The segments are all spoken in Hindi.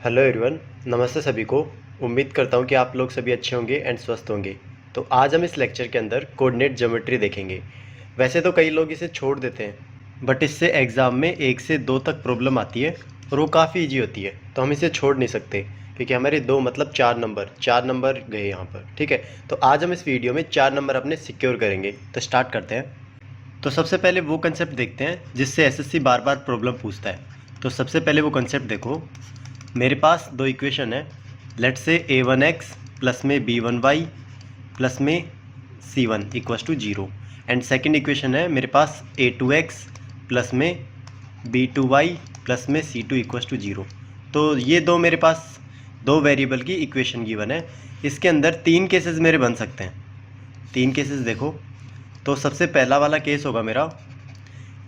Hello everyone. नमस्ते सभी को। उम्मीद करता हूँ कि आप लोग सभी अच्छे होंगे एंड स्वस्थ होंगे। तो आज हम इस लेक्चर के अंदर कोऑर्डिनेट ज्योमेट्री देखेंगे। वैसे तो कई लोग इसे छोड़ देते हैं, बट इससे एग्ज़ाम में 1 से 2 तक प्रॉब्लम आती है और वो काफ़ी इजी होती है। तो हम इसे छोड़ नहीं सकते क्योंकि हमारे 2 मतलब 4 नंबर गए यहाँ पर। ठीक है, तो आज हम इस वीडियो में 4 नंबर अपने सिक्योर करेंगे। तो स्टार्ट करते हैं। तो सबसे पहले वो कंसेप्ट देखते हैं जिससे एसएससी बार बार प्रॉब्लम पूछता है। तो सबसे पहले वो कंसेप्ट देखो। मेरे पास दो इक्वेशन है। लेट से a1x प्लस में b1y प्लस में c1 equals to 0 and second equation है मेरे पास a2x प्लस में b2y प्लस में c2 इक्वस टू 0। तो ये दो मेरे पास दो वेरिएबल की इक्वेशन गिवन है। इसके अंदर 3 केसेस मेरे बन सकते हैं। 3 केसेस देखो। तो सबसे पहला वाला केस होगा मेरा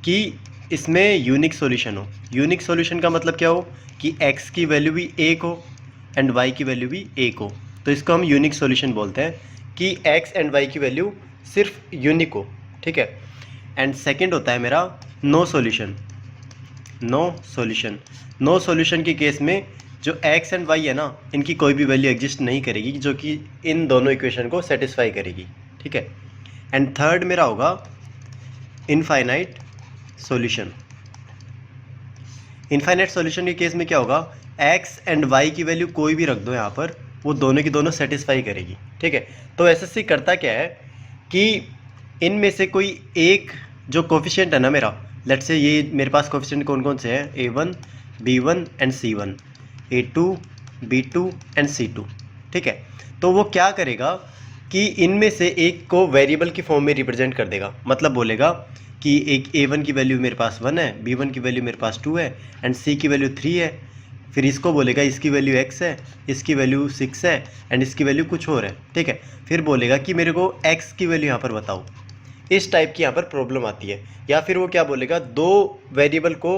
कि इसमें यूनिक सॉल्यूशन हो। यूनिक सॉल्यूशन का मतलब क्या हो कि x की वैल्यू भी एक हो एंड y की वैल्यू भी एक हो। तो इसको हम यूनिक सॉल्यूशन बोलते हैं कि x एंड y की वैल्यू सिर्फ यूनिक हो। ठीक है। एंड सेकंड होता है मेरा नो सॉल्यूशन। नो सॉल्यूशन के केस में जो x एंड y है ना, इनकी कोई भी वैल्यू एग्जिस्ट नहीं करेगी जो कि इन दोनों इक्वेशन को सेटिस्फाई करेगी। ठीक है। एंड थर्ड मेरा होगा इनफाइनाइट सॉल्यूशन। इनफाइनाइट सॉल्यूशन के केस में क्या होगा, x एंड y की वैल्यू कोई भी रख दो यहाँ पर, वो दोनों की दोनों सेटिस्फाई करेगी। ठीक है। तो एसएससी करता क्या है कि इनमें से कोई एक जो कोफिशिएंट है ना मेरा, लेट्स से ये मेरे पास कोफिशिएंट कौन कौन से हैं, a1 b1 and c1, a2 b2 and c2। ठीक है। तो वो क्या करेगा कि इनमें से एक को वेरिएबल की फॉर्म में रिप्रेजेंट कर देगा। मतलब बोलेगा कि एक a1 की वैल्यू मेरे पास 1 है, b1 की वैल्यू मेरे पास 2 है एंड c की वैल्यू 3 है। फिर इसको बोलेगा इसकी वैल्यू x है, इसकी वैल्यू 6 है एंड इसकी वैल्यू कुछ और है। ठीक है। फिर बोलेगा कि मेरे को x की वैल्यू यहाँ पर बताओ। इस टाइप की यहाँ पर प्रॉब्लम आती है। या फिर वो क्या बोलेगा, दो वेरिएबल को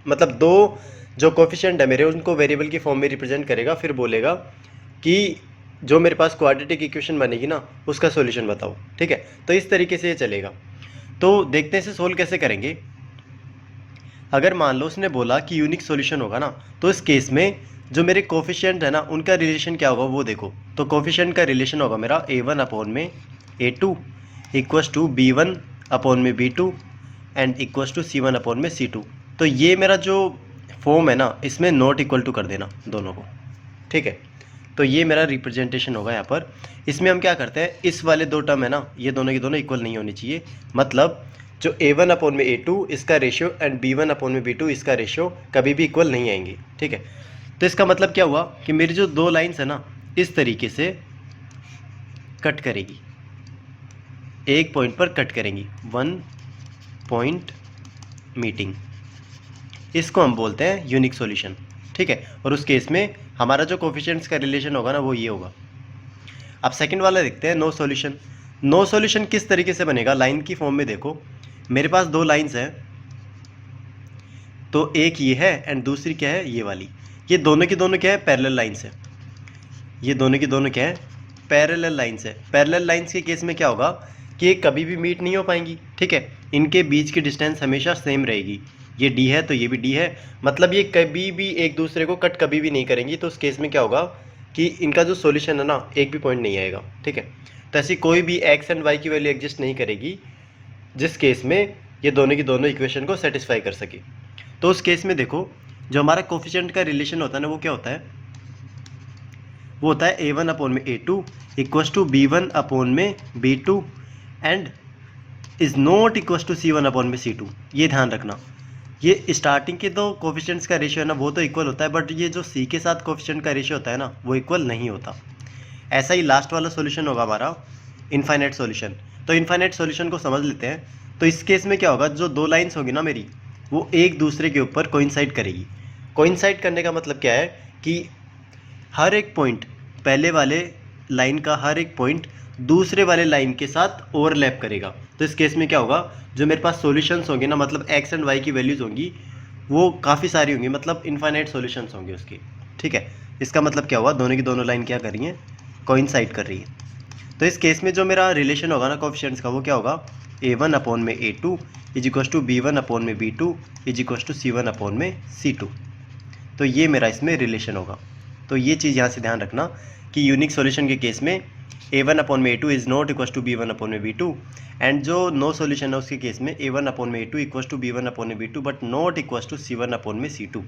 मतलब दो जो कोफिशिएंट है मेरे, उनको वेरिएबल की फॉर्म में रिप्रेजेंट करेगा। फिर बोलेगा कि जो मेरे पास क्वाड्रेटिक इक्वेशन बनेगी ना, उसका सॉल्यूशन बताओ। ठीक है। तो इस तरीके से ये चलेगा। तो देखते हैं इसे सोल्व कैसे करेंगे। अगर मान लो उसने बोला कि यूनिक सॉल्यूशन होगा ना, तो इस केस में जो मेरे कोफिशिएंट है ना, उनका रिलेशन क्या होगा वो देखो। तो कोफिशिएंट का रिलेशन होगा मेरा a1 अपॉन में a2 equals to b1 upon में b2 and equals to c1 upon में c2। तो ये मेरा जो फॉर्म है ना, इसमें नॉट इक्वल टू कर देना दोनों को। ठीक है। तो ये मेरा रिप्रेजेंटेशन होगा यहाँ पर। इसमें हम क्या करते हैं, इस वाले दो टर्म है ना, ये दोनों की दोनों इक्वल नहीं होनी चाहिए। मतलब जो a1 अपॉन में a2 इसका रेशियो एंड b1 अपॉन में b2 इसका रेशियो कभी भी इक्वल नहीं आएंगे। ठीक है। तो इसका मतलब क्या हुआ कि मेरी जो दो लाइंस है ना, इस तरीके से कट करेगी, एक पॉइंट पर कट करेंगी, 1 पॉइंट मीटिंग। इसको हम बोलते हैं यूनिक सॉल्यूशन। ठीक है। और उस केस में हमारा जो कोफिशिएंट्स का रिलेशन होगा ना, वो ये होगा। अब सेकंड वाला देखते हैं, नो सॉल्यूशन। नो सॉल्यूशन किस तरीके से बनेगा, लाइन की फॉर्म में देखो। मेरे पास दो लाइंस हैं, तो एक ये है एंड दूसरी क्या है, ये वाली। ये दोनों की दोनों क्या है, पैरेलल लाइंस है। ये दोनों की दोनों क्या है, पैरेलल लाइंस है। पैरेलल लाइंस के केस में क्या होगा कि ये कभी भी मीट नहीं हो पाएंगी। ठीक है। इनके बीच की डिस्टेंस हमेशा सेम रहेगी। ये डी है तो ये भी डी है, मतलब ये कभी भी एक दूसरे को कट कभी भी नहीं करेंगी। तो उस केस में क्या होगा कि इनका जो सॉल्यूशन है ना, एक भी पॉइंट नहीं आएगा। ठीक है। तो ऐसी कोई भी एक्स एंड वाई की वैल्यू एग्जिस्ट नहीं करेगी जिस केस में ये दोनों की दोनों इक्वेशन को सेटिस्फाई कर सके। तो उस केस में देखो, जो हमारा कोफिशिएंट का रिलेशन होता है ना, वो क्या होता है, वो होता है a1 अपॉन में a2 equals to b1 upon में b2 and is not equals to c1 upon में c2। ये ध्यान रखना, ये स्टार्टिंग के दो कोफिशिएंट्स का रेशियो है ना, वो तो इक्वल होता है, बट ये जो c के साथ कोफिशिएंट का रेशियो होता है ना, वो इक्वल नहीं होता। ऐसा ही लास्ट वाला सॉल्यूशन होगा हमारा इनफाइनाइट सॉल्यूशन। तो इनफाइनाइट सॉल्यूशन को समझ लेते हैं। तो इस केस में क्या होगा, जो दो लाइंस होगी ना मेरी, वो एक दूसरे के ऊपर कोइंसाइड करेगी। कोइंसाइड करने का मतलब क्या है कि हर एक पॉइंट, पहले वाले लाइन का हर एक पॉइंट दूसरे वाले लाइन के साथ ओवरलैप करेगा। तो इस केस में क्या होगा, जो मेरे पास सॉल्यूशंस होंगे ना, मतलब एक्स एंड वाई की वैल्यूज़ होंगी, वो काफ़ी सारी होंगी, मतलब इनफाइनाइट सॉल्यूशंस होंगे उसकी। ठीक है। इसका मतलब क्या हुआ, दोनों की दोनों लाइन क्या कर रही हैं, कोइंसाइड कर रही है। तो इस केस में जो मेरा रिलेशन होगा ना कोफिशिएंट्स का, वो क्या होगा, a1 अपॉन में a2 is equals to b1 upon में b2 is equals to c1 upon में c2। तो ये मेरा इसमें रिलेशन होगा। तो ये चीज़ यहाँ से ध्यान रखना कि यूनिक सॉल्यूशन के केस में a1/a2 is not equal to b1/a2, and जो नो सॉल्यूशन है उसके केस में a1/a2 equal to b1/b2 but not equal to c1/c2,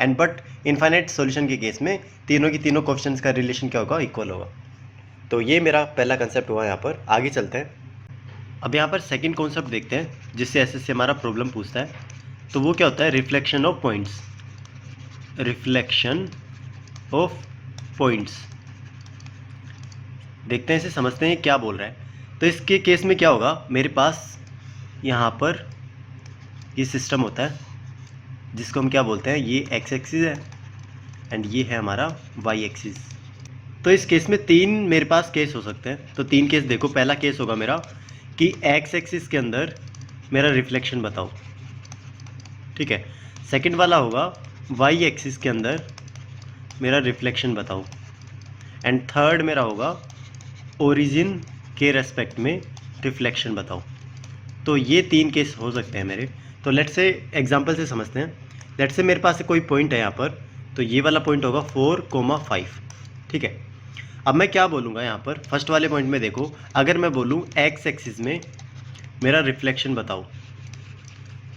and but infinite solution के केस में तीनों की तीनों कोएफिशिएंट्स का रिलेशन क्या होगा, इक्वल होगा। तो ये मेरा पहला कंसेप्ट हुआ। यहाँ पर आगे चलते हैं। अब यहाँ पर सेकंड कॉन्सेप्ट देखते हैं जिससे एसएससी हमारा प्रॉब्लम पूछता है। तो वो क्या होता है, reflection of points. Reflection of points देखते हैं, इसे समझते हैं क्या बोल रहा है। तो इसके केस में क्या होगा, मेरे पास यहाँ पर ये सिस्टम होता है जिसको हम क्या बोलते हैं, ये एक्स एक्सिस है एंड ये है हमारा वाई एक्सिस। तो इस केस में तीन मेरे पास केस हो सकते हैं। तो तीन केस देखो, पहला केस होगा मेरा कि एक्स एक्सिस के अंदर मेरा रिफ्लेक्शन बताओ, ठीक है। सेकंड वाला होगा वाई एक्सिस के अंदर मेरा रिफ्लेक्शन बताओ, एंड थर्ड मेरा होगा ओरिजिन के रेस्पेक्ट में रिफ्लेक्शन बताओ। तो ये तीन केस हो सकते हैं मेरे। तो लेट्स से एग्जांपल से समझते हैं। लेट्स से मेरे पास कोई पॉइंट है यहाँ पर, तो ये वाला पॉइंट होगा 4,5, ठीक है। अब मैं क्या बोलूँगा यहाँ पर, फर्स्ट वाले पॉइंट में देखो, अगर मैं बोलूँ एक्स एक्सिस में मेरा रिफ्लेक्शन बताओ,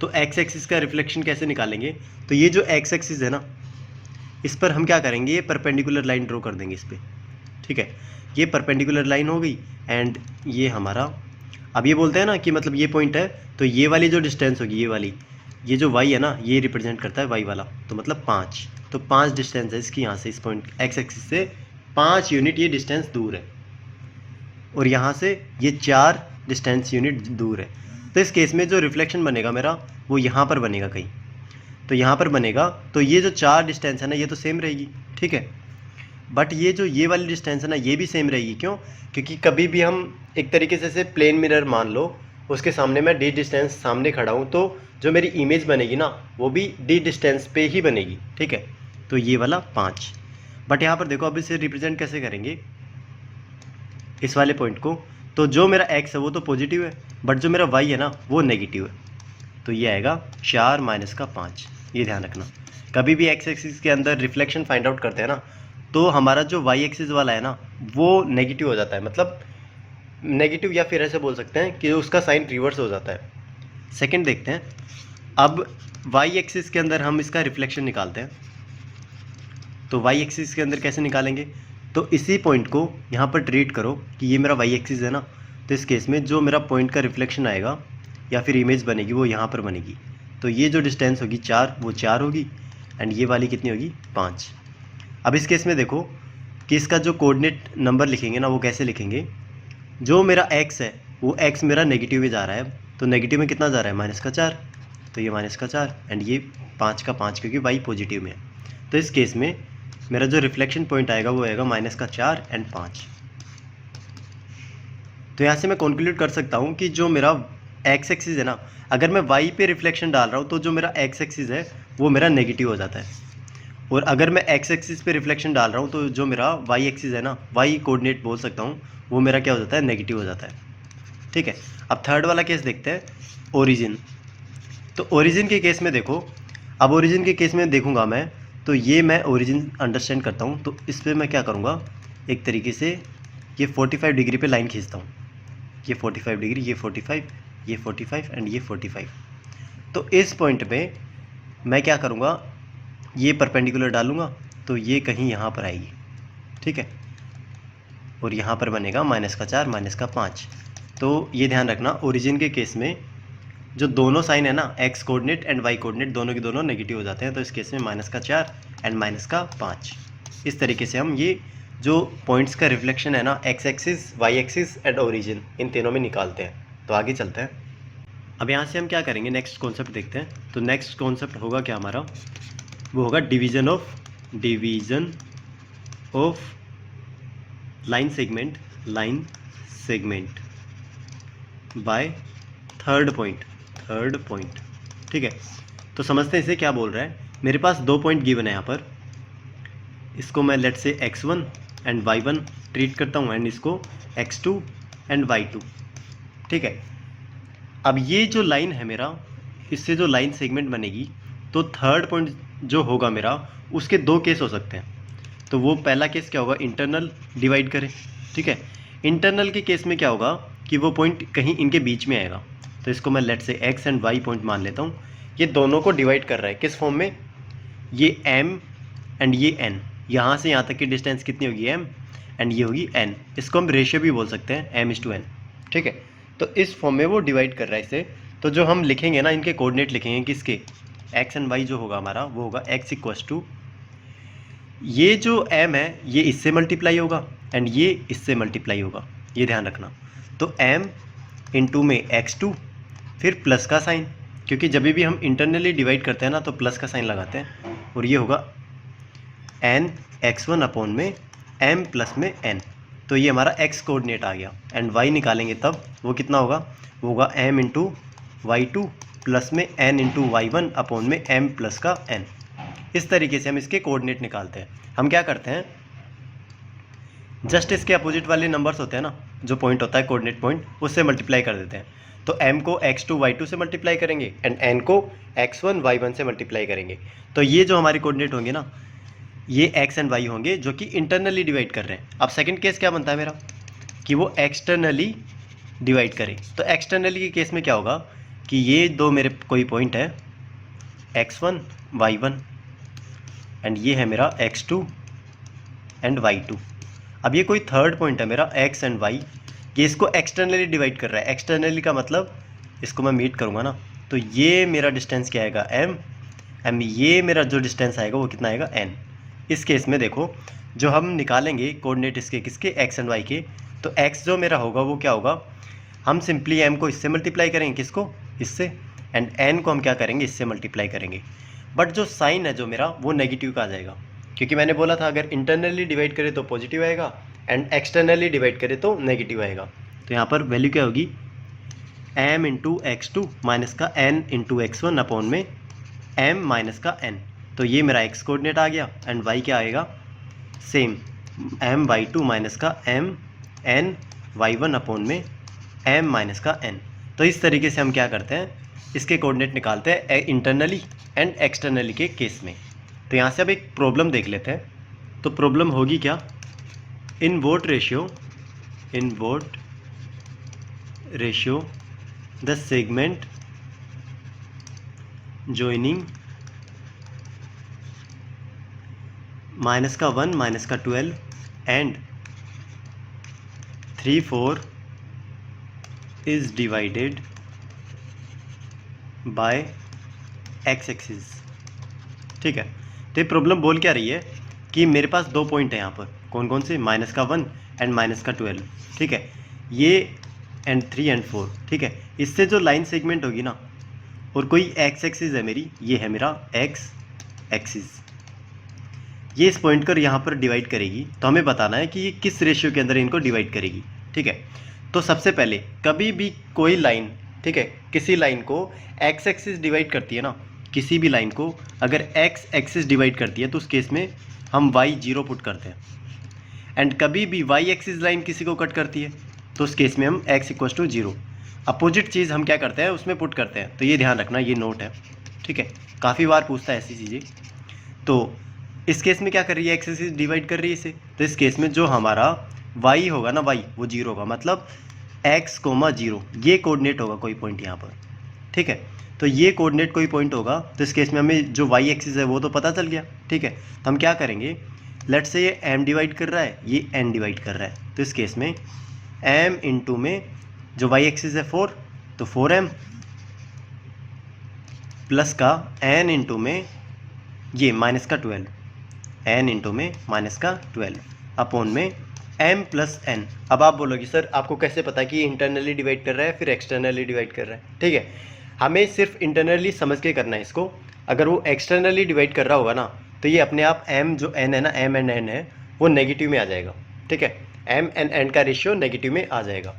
तो एक्स एक्सिस का रिफ्लेक्शन कैसे निकालेंगे। तो ये जो एक्स एक्सिस है ना, इस पर हम क्या करेंगे, ये परपेंडिकुलर लाइन ड्रॉ कर देंगे इस पर, ठीक है। ये परपेंडिकुलर लाइन हो गई, एंड ये हमारा, अब ये बोलते हैं ना कि मतलब ये पॉइंट है, तो ये वाली जो डिस्टेंस होगी, ये वाली, ये जो y है ना, ये रिप्रेजेंट करता है y वाला, तो मतलब 5। तो 5 डिस्टेंस है इसकी यहाँ से, इस पॉइंट एक्स एक्सिस से 5 यूनिट ये डिस्टेंस दूर है, और यहाँ से ये 4 डिस्टेंस यूनिट दूर है। तो इस केस में जो रिफ्लेक्शन बनेगा मेरा, वो यहाँ पर बनेगा कहीं, तो यहाँ पर बनेगा। तो ये जो 4 डिस्टेंस है ना, ये तो सेम रहेगी, ठीक है। बट ये जो ये वाली डिस्टेंस है ना, ये भी सेम रहेगी। क्यों? क्योंकि कभी भी हम एक तरीके से प्लेन मिरर मान लो, उसके सामने मैं डी डिस्टेंस सामने खड़ा हूँ, तो जो मेरी इमेज बनेगी ना, वो भी डी डिस्टेंस पे ही बनेगी, ठीक है। तो ये वाला 5। बट यहाँ पर देखो, अब इसे रिप्रेजेंट कैसे करेंगे इस वाले पॉइंट को। तो जो मेरा x है वो तो पॉजिटिव है, बट जो मेरा y है ना, वो नेगेटिव है। तो ये आएगा 4 - 5। ये ध्यान रखना, कभी भी x एक्सिस के अंदर रिफ्लेक्शन फाइंड आउट करते हैं ना, तो हमारा जो y एक्सिस वाला है ना, वो नेगेटिव हो जाता है। मतलब नेगेटिव, या फिर ऐसे बोल सकते हैं कि उसका साइन रिवर्स हो जाता है। सेकंड देखते हैं। अब y एक्सिस के अंदर हम इसका रिफ्लेक्शन निकालते हैं। तो y एक्सिस के अंदर कैसे निकालेंगे, तो इसी पॉइंट को यहाँ पर ट्रीट करो कि ये मेरा y एक्सिस है ना, तो इस केस में जो मेरा पॉइंट का रिफ्लेक्शन आएगा या फिर इमेज बनेगी, वो यहाँ पर बनेगी। तो ये जो डिस्टेंस होगी 4, वो 4 होगी, एंड ये वाली कितनी होगी, 5। अब इस केस में देखो कि इसका जो कोऑर्डिनेट नंबर लिखेंगे ना, वो कैसे लिखेंगे, जो मेरा x है वो x मेरा नेगेटिव में जा रहा है, तो नेगेटिव में कितना जा रहा है, -4, तो ये -4, एंड ये 5 का 5, क्योंकि y पॉजिटिव में है। तो इस केस में मेरा जो रिफ्लेक्शन पॉइंट आएगा वो आएगा -4 एंड 5। तो यहाँ से मैं कंक्लूड कर सकता हूँ कि जो मेरा x एक्सिस है ना, अगर मैं y पे रिफ्लेक्शन डाल रहा हूँ, तो जो मेरा x एक्सिस है वो मेरा नेगेटिव हो जाता है, और अगर मैं x एक्सिस पे रिफ्लेक्शन डाल रहा हूँ, तो जो मेरा y एक्सिस है ना, y कोऑर्डिनेट बोल सकता हूँ, वो मेरा क्या हो जाता है, नेगेटिव हो जाता है, ठीक है। अब थर्ड वाला केस देखते हैं, ओरिजिन। तो ओरिजिन के केस में देखो, अब ओरिजिन के केस में देखूंगा मैं, तो ये मैं ओरिजिन अंडरस्टैंड करता हूँ। तो इस पर मैं क्या करूँगा, एक तरीके से ये 45 डिग्री पे लाइन खींचता हूँ, ये 45 डिग्री, ये 45, ये 45 एंड ये 45। तो इस पॉइंट पे मैं क्या करूँगा, ये परपेंडिकुलर डालूँगा, तो ये कहीं यहाँ पर आएगी, ठीक है, और यहाँ पर बनेगा -4 -5। तो ये ध्यान रखना, ओरिजिन के केस में जो दोनों साइन है ना, x coordinate and y coordinate, दोनों के दोनों नेगेटिव हो जाते हैं। तो इस केस में -4 एंड -5। इस तरीके से हम ये जो पॉइंट्स का रिफ्लेक्शन है ना, x axis, y axis and origin, इन तीनों में निकालते हैं। तो आगे चलते हैं। अब यहाँ से हम क्या करेंगे, नेक्स्ट कॉन्सेप्ट देखते हैं। तो नेक्स्ट कॉन्सेप्ट होगा क्या हमारा, वो होगा division of line segment by third point, ठीक है। तो समझते हैं इसे क्या बोल रहा है। मेरे पास 2 पॉइंट गिवन है यहाँ पर, इसको मैं लेट से x1 एंड y1 ट्रीट करता हूँ, एंड इसको x2 एंड y2, ठीक है। अब ये जो लाइन है मेरा, इससे जो लाइन सेगमेंट बनेगी, तो थर्ड पॉइंट जो होगा मेरा, उसके दो केस हो सकते हैं। तो वो पहला केस क्या होगा, इंटरनल डिवाइड करें, ठीक है। इंटरनल के केस में क्या होगा कि वो पॉइंट कहीं इनके बीच में आएगा। तो इसको मैं लेट से एक्स एंड वाई पॉइंट मान लेता हूँ। ये दोनों को डिवाइड कर रहा है किस फॉर्म में, ये m एंड ये n, यहाँ से यहाँ तक की डिस्टेंस कितनी होगी m एंड ये होगी n। इसको हम रेशियो भी बोल सकते हैं m/n, ठीक है। तो इस फॉर्म में वो डिवाइड कर रहा है इसे। तो जो हम लिखेंगे ना, इनके कोऑर्डिनेट लिखेंगे किसके, x एंड y जो होगा हमारा वो होगा x इक्वल्स टू, ये जो m है ये इससे मल्टीप्लाई होगा एंड ये इससे मल्टीप्लाई होगा, ये ध्यान रखना। तो m इंटू में x2 फिर प्लस का साइन, क्योंकि जब भी हम इंटरनली डिवाइड करते हैं ना तो प्लस का साइन लगाते हैं, और ये होगा n x1 अपॉन में m प्लस में n। तो ये हमारा x कोऑर्डिनेट आ गया एंड y निकालेंगे तब वो कितना होगा, वो होगा m इंटू y2 प्लस में n इंटू y1 अपॉन में m प्लस का n। इस तरीके से हम इसके कोऑर्डिनेट निकालते हैं। हम क्या करते हैं, जस्ट इसके अपोजिट वाले नंबर्स होते हैं ना, जो पॉइंट होता है कोऑर्डिनेट पॉइंट, उससे मल्टीप्लाई कर देते हैं। तो m को x2 y2 से मल्टीप्लाई करेंगे एंड n को x1 y1 से मल्टीप्लाई करेंगे। तो ये जो हमारे कोऑर्डिनेट होंगे ना, ये x एंड y होंगे जो कि इंटरनली डिवाइड कर रहे हैं। अब सेकंड केस क्या बनता है मेरा, कि वो एक्सटर्नली डिवाइड करें। तो एक्सटर्नली के केस में क्या होगा कि ये दो मेरे कोई पॉइंट है x1 y1 एंड ये है मेरा x2 एंड y2। अब ये कोई थर्ड पॉइंट है मेरा x एंड y, ये इसको एक्सटर्नली डिवाइड कर रहा है। एक्सटर्नली का मतलब इसको मैं मीट करूँगा ना, तो ये मेरा डिस्टेंस क्या आएगा m, ये मेरा जो डिस्टेंस आएगा वो कितना आएगा n। इस केस में देखो जो हम निकालेंगे कोऑर्डिनेट इसके किसके, x एंड y के, तो x जो मेरा होगा वो क्या होगा, हम सिंपली m को इससे मल्टीप्लाई करेंगे, किसको, इससे, एंड n को हम क्या करेंगे, इससे मल्टीप्लाई करेंगे। बट जो साइन है जो मेरा वो नेगेटिव का आ जाएगा, क्योंकि मैंने बोला था अगर इंटरनली डिवाइड करें तो पॉजिटिव आएगा एंड एक्सटर्नली डिवाइड करें तो नेगेटिव आएगा। तो यहाँ पर वैल्यू क्या होगी, m इंटू x2 माइनस का n इंटू x1 अपॉन में m माइनस का n। तो ये मेरा x कोऑर्डिनेट आ गया एंड y क्या आएगा, सेम m y2 माइनस का m n y1 अपॉन में m माइनस का n। तो इस तरीके से हम क्या करते हैं, इसके कोऑर्डिनेट निकालते हैं इंटरनली एंड एक्सटर्नली के केस में। तो यहाँ से अब एक प्रॉब्लम देख लेते हैं। तो प्रॉब्लम होगी क्या, in what ratio the segment joining minus का 1 माइनस का 12 and 3/4 is divided by X axis, ठीक है। तो ये प्रॉब्लम बोल क्या रही है कि मेरे पास दो पॉइंट है यहाँ पर, कौन कौन से, माइनस का 1 एंड माइनस का 12, ठीक है, ये एंड 3 एंड 4, ठीक है। इससे जो लाइन सेगमेंट होगी ना, और कोई एक्स एक्सिस है मेरी, ये है मेरा एक्स एक्सिस, ये इस पॉइंट को यहाँ पर डिवाइड करेगी। तो हमें बताना है कि ये किस रेशियो के अंदर इनको डिवाइड करेगी, ठीक है। तो सबसे पहले कभी भी कोई लाइन, ठीक है, किसी लाइन को एक्स एक्सिस डिवाइड करती है ना, किसी भी लाइन को अगर एक्स एक्सिस डिवाइड करती है तो उस केस में हम y 0 पुट करते हैं। एंड कभी भी y एक्सिस लाइन किसी को कट करती है तो उस केस में हम x इक्वल्स टू 0, अपोजिट चीज़ हम क्या करते हैं उसमें पुट करते हैं। तो ये ध्यान रखना, ये नोट है, ठीक है, काफ़ी बार पूछता है ऐसी चीज़ें। तो इस केस में क्या कर रही है, एक्स एक्सिस डिवाइड कर रही है इसे। तो इस केस में जो हमारा y होगा ना, y वो 0 होगा, मतलब x, 0 ये कोऑर्डिनेट होगा कोई पॉइंट यहाँ पर, ठीक है। तो ये कोऑर्डिनेट कोई पॉइंट होगा। तो इस केस में हमें जो y एक्सिस है वो तो पता चल गया, ठीक है। तो हम क्या करेंगे, लेट से ये m डिवाइड कर रहा है, ये n डिवाइड कर रहा है, तो इस केस में m इंटू में जो y एक्सिस है 4, तो 4m प्लस का n इंटू में ये माइनस का 12, n इंटू में माइनस का 12 अपॉन में m प्लस n। अब आप बोलोगे सर आपको कैसे पता कि ये इंटरनली डिवाइड कर रहा है फिर एक्सटर्नली डिवाइड कर रहा है, ठीक है। हमें सिर्फ इंटरनली समझ के करना है इसको। अगर वो एक्सटर्नली डिवाइड कर रहा होगा ना तो ये अपने आप m जो n है ना, m एंड n है, वो नेगेटिव में आ जाएगा, ठीक है, m एंड n का रेशियो नेगेटिव में आ जाएगा।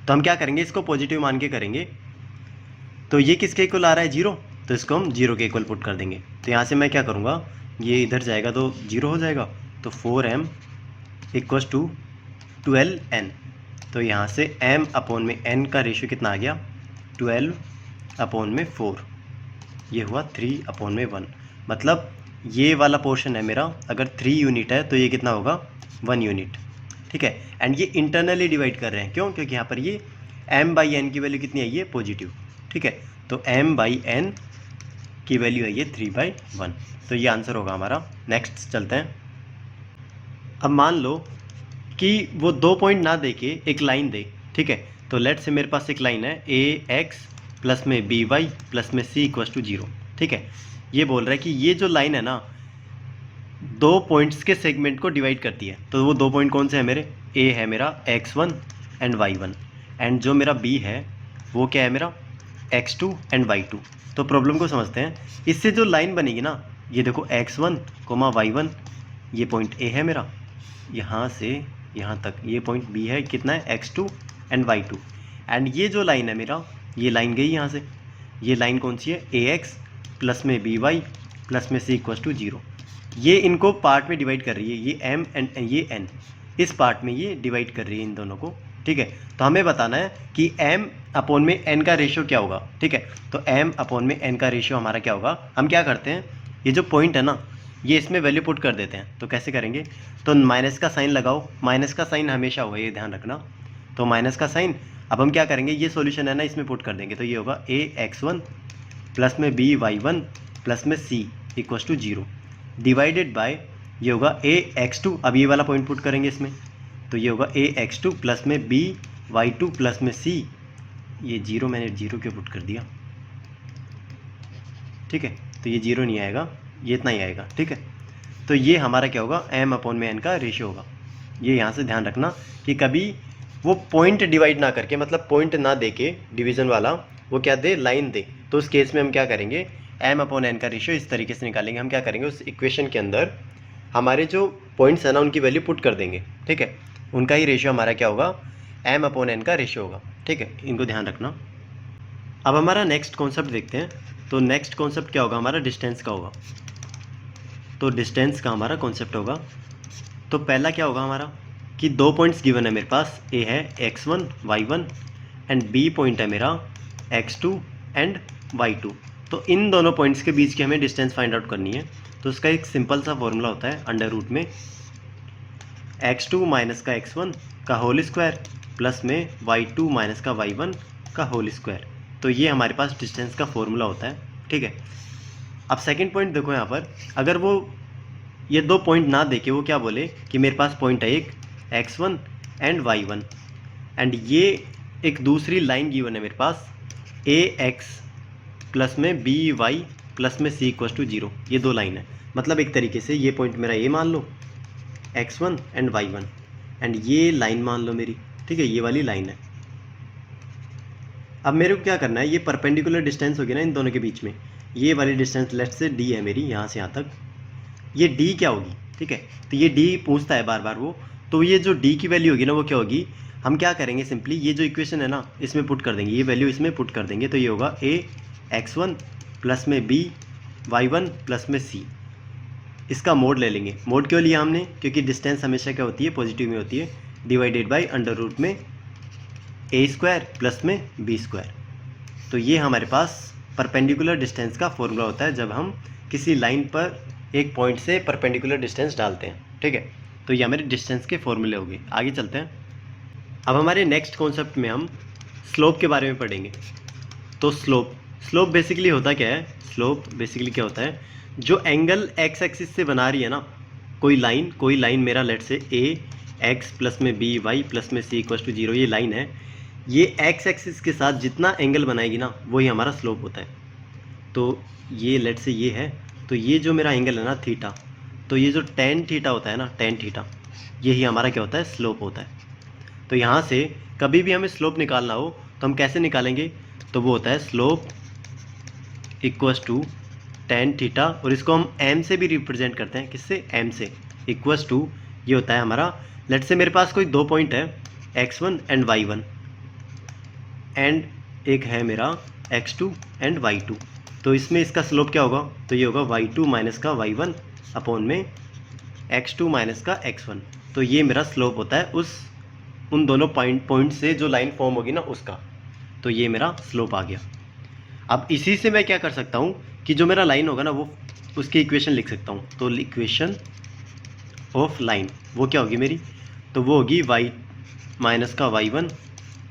तो हम क्या करेंगे, इसको पॉजिटिव मान के करेंगे। तो ये किसके इक्वल आ रहा है, 0, तो इसको हम 0 के इक्वल पुट कर देंगे। तो यहाँ से मैं क्या करूँगा, ये इधर जाएगा तो 0 हो जाएगा, तो 4m इक्वल्स टू 12n। तो यहाँ से m अपॉन में n का रेशियो कितना आ गया, 12 अपॉन में 4, ये हुआ 3 अपॉन में 1, मतलब ये वाला पोर्शन है मेरा, अगर 3 यूनिट है तो ये कितना होगा 1 यूनिट, ठीक है। एंड ये इंटरनली डिवाइड कर रहे हैं, क्यों? क्योंकि यहाँ पर ये m/n की वैल्यू कितनी है, ये पॉजिटिव, ठीक है। तो m/n की वैल्यू है ये 3/1, तो ये आंसर होगा हमारा। नेक्स्ट चलते हैं। अब मान लो कि वो 2 पॉइंट ना दे के एक लाइन दे, ठीक है। तो लेट से मेरे पास एक लाइन है ax प्लस में by प्लस में c इक्वस टू 0, ठीक है। ये बोल रहा है कि ये जो लाइन है ना 2 पॉइंट्स के सेगमेंट को डिवाइड करती है। तो वो 2 पॉइंट कौन से हैं मेरे? a है मेरा x1 एंड y1, एंड जो मेरा b है वो क्या है मेरा x2 एंड y2। तो प्रॉब्लम को समझते हैं। इससे जो लाइन बनेगी ना, ये देखो x1, y1, ये पॉइंट a है मेरा, यहाँ से यहाँ तक ये पॉइंट b है, कितना है x2 एंड y2। एंड ये जो लाइन है मेरा, ये लाइन गई यहाँ से, ये लाइन कौन सी है ax प्लस में by प्लस में c इक्वस टू 0। ये इनको पार्ट में डिवाइड कर रही है, ये m एंड ये n, इस पार्ट में ये डिवाइड कर रही है इन दोनों को, ठीक है। तो हमें बताना है कि m अपॉन में n का रेशियो क्या होगा, ठीक है। तो m अपॉन में n का रेशियो हमारा क्या होगा? हम क्या करते हैं, ये जो पॉइंट है ना, ये इसमें वैल्यू पुट कर देते हैं। तो कैसे करेंगे? तो माइनस का साइन लगाओ, माइनस का साइन हमेशा होगा, ये ध्यान रखना। तो माइनस का साइन, अब हम क्या करेंगे, ये सॉल्यूशन है ना, इसमें पुट कर देंगे। तो ये होगा ax1 प्लस में by1 प्लस में c equals to 0 divided by, ये होगा ax2, अब ये वाला पॉइंट पुट करेंगे इसमें। तो ये होगा ax2 प्लस में by2 प्लस में c, ये 0 मैंने 0 क्यों पुट कर दिया, ठीक है। तो ये 0 नहीं आएगा, ये इतना ही आएगा, ठीक है। तो ये हमारा क्या होगा, m अपॉन में n का रेशियो होगा। ये यहाँ से ध्यान रखना कि कभी वो पॉइंट डिवाइड ना करके, मतलब पॉइंट ना दे के डिवीज़न वाला, वो क्या दे, लाइन दे। तो उस केस में हम क्या करेंगे, m अपॉन n का रेशियो इस तरीके से निकालेंगे। हम क्या करेंगे, उस इक्वेशन के अंदर हमारे जो पॉइंट्स है ना उनकी वैल्यू पुट कर देंगे, ठीक है। उनका ही रेशियो हमारा क्या होगा, m अपॉन n का रेशियो होगा, ठीक है। इनको ध्यान रखना। अब हमारा नेक्स्ट कॉन्सेप्ट देखते हैं। तो नेक्स्ट कॉन्सेप्ट क्या होगा हमारा, डिस्टेंस का होगा। तो डिस्टेंस का हमारा कॉन्सेप्ट होगा। तो पहला क्या होगा हमारा कि 2 पॉइंट्स गिवन है मेरे पास, a है x1 y1 and b point है मेरा x2 एंड y2। तो इन दोनों पॉइंट्स के बीच की हमें डिस्टेंस फाइंड आउट करनी है। तो उसका एक सिंपल सा फॉर्मूला होता है, अंडर रूट में x2 माइनस का x1 का होल स्क्वायर प्लस में y2 माइनस का y1 का होल स्क्वायर। तो ये हमारे पास डिस्टेंस का फॉर्मूला होता है, ठीक है। अब सेकंड पॉइंट देखो, यहाँ पर अगर वो ये 2 पॉइंट ना देके वो क्या बोले कि मेरे पास पॉइंट है एक x1 एंड y1, एंड ये एक दूसरी लाइन गिवन है मेरे पास ax प्लस में by प्लस में c इक्वस टू 0। ये 2 लाइन है, मतलब एक तरीके से ये पॉइंट मेरा a मान लो, x1 एंड y1, एंड ये लाइन मान लो मेरी, ठीक है, ये वाली लाइन है। अब मेरे को क्या करना है, ये परपेंडिकुलर डिस्टेंस होगी ना इन दोनों के बीच में, ये वाली डिस्टेंस लेट से d है मेरी, यहाँ से यहाँ तक, ये d क्या होगी, ठीक है। तो ये d पूछता है बार बार वो, तो ये जो d की वैल्यू होगी ना वो क्या होगी, हम क्या करेंगे, सिंपली ये जो इक्वेशन है ना इसमें पुट कर देंगे, ये वैल्यू इसमें पुट कर देंगे। तो ये होगा ax1 प्लस में by1 प्लस में c, इसका मोड ले लेंगे। मोड क्यों लिया हमने, क्योंकि डिस्टेंस हमेशा क्या होती है, पॉजिटिव में होती है, डिवाइडेड बाई अंडर रूट में a स्क्वायर प्लस में b स्क्वायर। तो ये हमारे पास परपेंडिकुलर डिस्टेंस का फॉर्मूला होता है जब हम किसी लाइन पर एक पॉइंट से परपेंडिकुलर डिस्टेंस डालते हैं, ठीक है। तो ये हमारे डिस्टेंस के फॉर्मूले हो गए। आगे चलते हैं। अब हमारे नेक्स्ट कॉन्सेप्ट में हम स्लोप के बारे में पढ़ेंगे। तो स्लोप बेसिकली होता क्या है, स्लोप बेसिकली क्या होता है, जो एंगल एक्स एक्सिस से बना रही है ना कोई लाइन मेरा लेट से ax प्लस में by प्लस में c इक्वस टू 0, ये लाइन है, ये एक्स एक्सिस के साथ जितना एंगल बनाएगी ना वही हमारा स्लोप होता है। तो ये लेट से ये है, तो ये जो मेरा एंगल है ना थीटा, तो ये जो tan थीटा होता है ना, tan थीटा, यही हमारा क्या होता है, स्लोप होता है। तो यहाँ से कभी भी हमें स्लोप निकालना हो तो हम कैसे निकालेंगे, तो वो होता है slope equals to tan theta, और इसको हम m से भी रिप्रेजेंट करते हैं, किससे, m से, इक्वस टू, ये होता है हमारा, लेट से मेरे पास कोई 2 पॉइंट है x1 एंड y1, एंड एक है मेरा x2 एंड y2। तो इसमें इसका स्लोप क्या होगा, तो ये होगा y2 माइनस का y1 अपॉन में x2 माइनस का x1। तो ये मेरा स्लोप होता है उन दोनों पॉइंट से जो लाइन फॉर्म होगी ना उसका। तो ये मेरा स्लोप आ गया। अब इसी से मैं क्या कर सकता हूँ कि जो मेरा लाइन होगा ना वो उसकी इक्वेशन लिख सकता हूँ। तो इक्वेशन ऑफ लाइन वो क्या होगी मेरी, तो वो होगी y माइनस का y1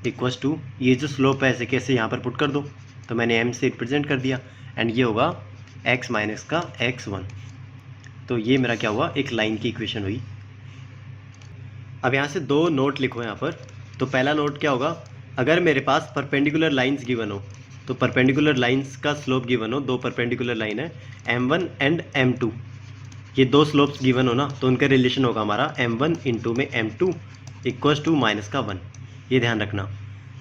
इक्वस टू, ये जो स्लोप है ऐसे कैसे यहाँ पर पुट कर दो, तो मैंने m से रिप्रेजेंट कर दिया, एंड ये होगा x माइनस का x1। तो ये मेरा क्या हुआ, एक लाइन की इक्वेशन हुई। अब यहाँ से दो नोट लिखो यहाँ पर। तो पहला नोट क्या होगा, अगर मेरे पास परपेंडिकुलर लाइंस गिवन हो, तो परपेंडिकुलर लाइंस का स्लोप गिवन हो, दो परपेंडिकुलर लाइन है m1 एंड m2, ये दो स्लोप्स गिवन हो ना, तो उनका रिलेशन होगा हमारा m1 इंटू में m2 इक्वल्स टू माइनस का 1। ये ध्यान रखना,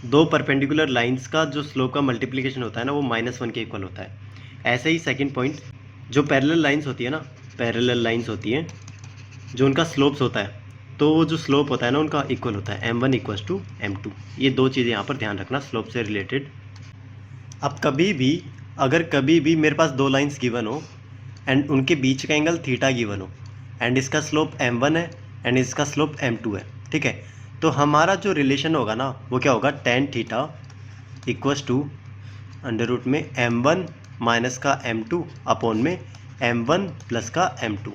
दो परपेंडिकुलर लाइंस का जो स्लोप का मल्टीप्लिकेशन होता है ना, वो -1 के इक्वल होता है। ऐसे ही सेकंड पॉइंट, जो पैरेलल लाइंस होती है ना, पैरेलल लाइंस होती हैं जो उनका स्लोप्स होता है, तो वो जो स्लोप होता है ना उनका इक्वल होता है m1 इक्वल्स टू m2। ये दो चीज़ें यहाँ पर ध्यान रखना स्लोप से रिलेटेड। अब कभी भी अगर कभी भी मेरे पास दो लाइंस गिवन हो एंड उनके बीच का एंगल थीटा गिवन हो, एंड इसका स्लोप m1 है एंड इसका स्लोप m2 है, ठीक है, तो हमारा जो रिलेशन होगा ना वो क्या होगा, tan theta equals to under root में m1 माइनस का m2 अपॉन में m1 प्लस का m2।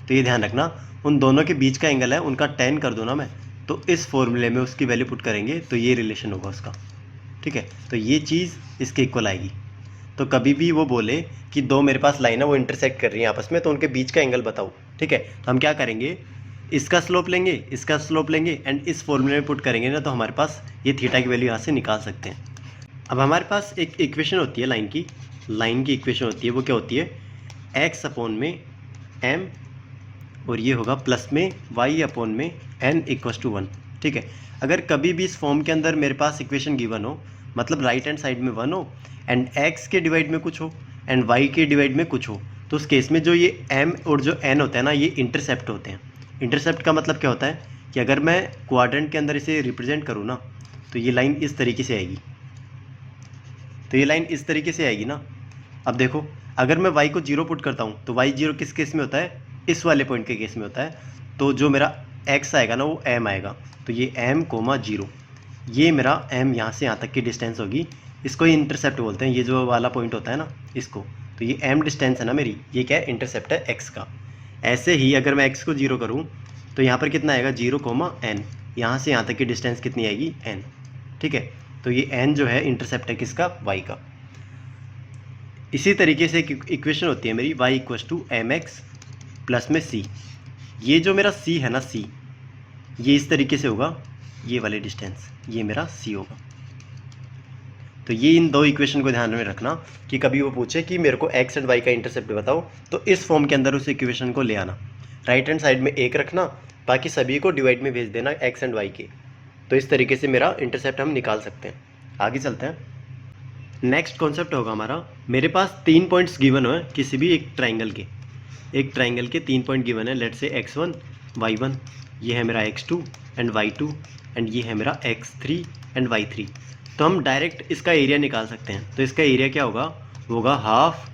तो ये ध्यान रखना, उन दोनों के बीच का एंगल है, उनका tan कर दो ना मैं, तो इस फॉर्मूले में उसकी वैल्यू पुट करेंगे तो ये रिलेशन होगा उसका, ठीक है। तो ये चीज़ इसके इक्वल आएगी। तो कभी भी वो बोले कि दो मेरे पास लाइन है वो इंटरसेक्ट कर रही है आपस में, तो उनके बीच का एंगल बताओ, ठीक है। तो हम क्या करेंगे, इसका स्लोप लेंगे, इसका स्लोप लेंगे एंड इस फॉर्मूले में पुट करेंगे ना, तो हमारे पास ये थीटा की वैल्यू यहाँ से निकाल सकते हैं। अब हमारे पास एक इक्वेशन होती है लाइन की इक्वेशन होती है, वो क्या होती है, x अपॉन में m और ये होगा प्लस में y अपॉन में n इक्वस टू 1, ठीक है। अगर कभी भी इस फॉर्म के अंदर मेरे पास इक्वेशन गिवन हो, मतलब राइट हैंड साइड में 1 हो एंड x के डिवाइड में कुछ हो एंड y के डिवाइड में कुछ हो, तो उस केस में जो ये m और जो n होता है ना, ये इंटरसेप्ट होते हैं। इंटरसेप्ट का मतलब क्या होता है कि अगर मैं क्वाड्रेंट के अंदर इसे रिप्रेजेंट करूँ ना, तो ये लाइन इस तरीके से आएगी, तो ये लाइन इस तरीके से आएगी ना। अब देखो, अगर मैं y को 0 पुट करता हूँ, तो y 0 किस केस में होता है, इस वाले पॉइंट के केस में होता है। तो जो मेरा x आएगा ना वो m आएगा, तो ये m, 0, ये मेरा m यहाँ से यहाँ तक की डिस्टेंस होगी, इसको ही इंटरसेप्ट बोलते हैं, ये जो वाला पॉइंट होता है ना इसको। तो ये m डिस्टेंस है ना मेरी, ये क्या है, इंटरसेप्ट है x का। ऐसे ही अगर मैं x को 0 करूँ तो यहाँ पर कितना आएगा, 0, n, यहाँ से यहाँ तक की डिस्टेंस कितनी आएगी, n, ठीक है। तो ये n जो है इंटरसेप्ट है किसका, y का। इसी तरीके से एक इक्वेशन होती है मेरी y equals to mx plus में c। ये जो मेरा c है ना, c, ये इस तरीके से होगा, ये वाले डिस्टेंस, ये मेरा c होगा। तो ये इन दो इक्वेशन को ध्यान में रखना कि कभी वो पूछे कि मेरे को x एंड y का इंटरसेप्ट बताओ, तो इस फॉर्म के अंदर उस इक्वेशन को ले आना, राइट हैंड साइड में एक रखना, बाकी सभी को डिवाइड में भेज देना x एंड y के। तो इस तरीके से मेरा इंटरसेप्ट हम निकाल सकते हैं। आगे चलते हैं। नेक्स्ट कॉन्सेप्ट होगा हमारा, मेरे पास 3 पॉइंट्स गिवन हो किसी भी एक ट्राइंगल के 3 पॉइंट गिवन है, लेट्स से x1 y1, ये है मेरा x2 एंड y2 एंड ये है मेरा x3 एंड y3। तो हम डायरेक्ट इसका एरिया निकाल सकते हैं। तो इसका एरिया क्या होगा, वो होगा हाफ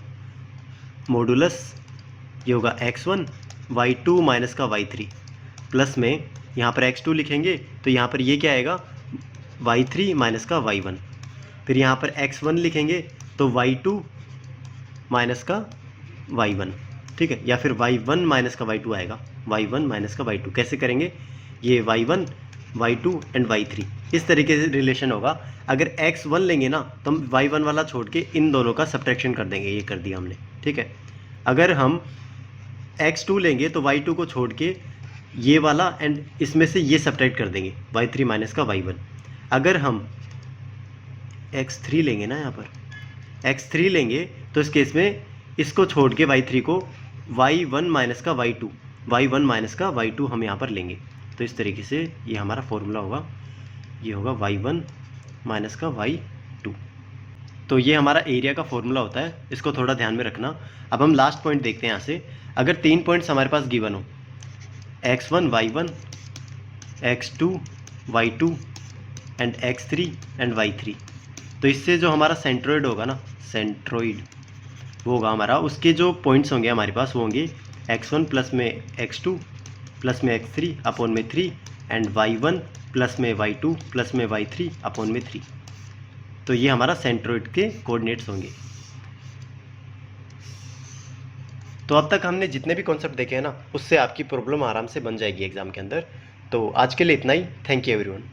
मॉडुलस, ये होगा x1 y2 माइनस का y3 प्लस में यहाँ पर x2 लिखेंगे, तो यहाँ पर ये क्या आएगा, y3 माइनस का y1। फिर यहाँ पर x1 लिखेंगे तो y2 माइनस का y1, ठीक है, या फिर y1 माइनस का y2 आएगा, y1 माइनस का y2। कैसे करेंगे, ये y1 y2 एंड y3 इस तरीके से रिलेशन होगा। अगर x1 लेंगे ना तो हम y1 वाला छोड़ के इन दोनों का सब्ट्रैक्शन कर देंगे, ये कर दिया हमने, ठीक है। अगर हम x2 लेंगे तो y2 को छोड़ के ये वाला एंड इसमें से ये सब्ट्रैक्ट कर देंगे, y3 माइनस का y1। अगर हम x3 लेंगे ना, यहाँ पर x3 लेंगे तो इस केस में इसको छोड़ के y3 को y1 माइनस का y2 हम यहाँ पर लेंगे। तो इस तरीके से ये हमारा फॉर्मूला होगा, ये होगा y1 माइनस का y2। तो ये हमारा एरिया का फॉर्मूला होता है, इसको थोड़ा ध्यान में रखना। अब हम लास्ट पॉइंट देखते हैं यहाँ से। अगर 3 पॉइंट्स हमारे पास गिवन हो, x1 y1, x2 y2 and x3 and y3, तो इससे जो हमारा सेंट्रोइड होगा ना, सेंट्रोइड वो होगा हमारा, उसके जो पॉइंट्स होंगे हमारे पास वो होंगे x1 प्लस में x2 प्लस में x3 अपॉन में 3 एंड y1 प्लस में y2 प्लस में y3 अपॉन में 3। तो ये हमारा सेंट्रोइड के कोऑर्डिनेट्स होंगे। तो अब तक हमने जितने भी कॉन्सेप्ट देखे हैं ना, उससे आपकी प्रॉब्लम आराम से बन जाएगी एग्जाम के अंदर। तो आज के लिए इतना ही। Thank you everyone.